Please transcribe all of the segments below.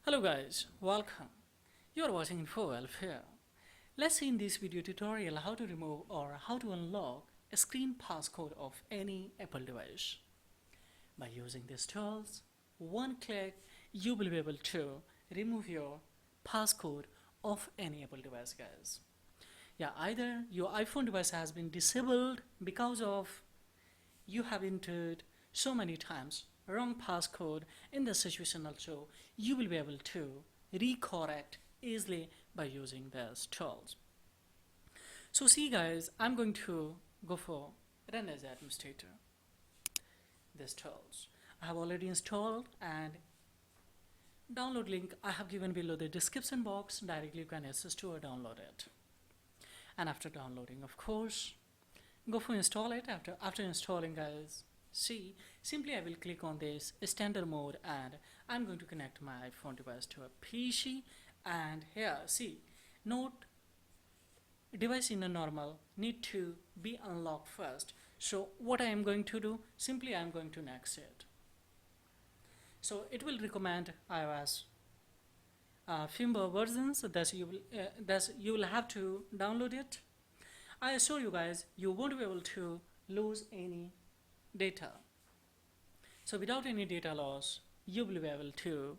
Hello guys, welcome. You are watching Info Welfare. Let's see in this video tutorial how to remove or how to unlock a screen passcode of any Apple device. By using these tools, one click you will be able to remove your passcode of any Apple device, guys. Yeah, either your iPhone device has been disabled because of you have entered so many times wrong passcode. In the situation also you will be able to recorrect easily by using these tools. So see guys, I'm going to go for run as administrator. These tools I have already installed, and download link I have given below the description box. Directly you can access to or download it. And after downloading, of course, go for install it. After installing, guys, see, simply I will click on this standard mode and I'm going to connect my iPhone device to a PC. And here, see, note device in a normal need to be unlocked first. So what I am going to do, simply I am going to next it. So it will recommend iOS firmware versions that you will have to download it. I assure you guys, you won't be able to lose any data. So without any data loss, you will be able to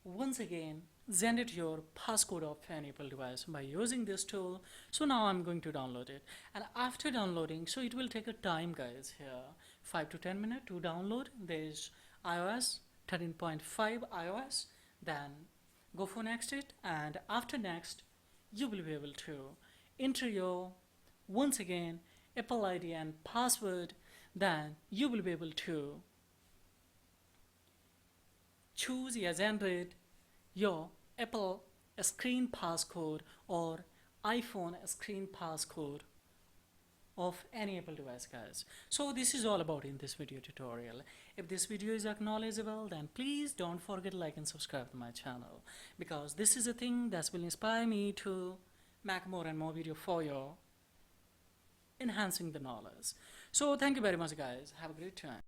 once again generate your passcode of an Apple device by using this tool. So now I'm going to download it, and after downloading, so it will take a time, guys, here 5 to 10 minutes to download this iOS 13.5 iOS. Then go for next it, and after next you will be able to enter your once again Apple ID and password. Then you will be able to choose or generate your Apple screen passcode or iPhone screen passcode of any Apple device, guys. So this is all about in this video tutorial. If this video is acknowledgeable, then please don't forget to like and subscribe to my channel, because this is a thing that will inspire me to make more and more video for you, enhancing the knowledge. So thank you very much, guys. Have a great time.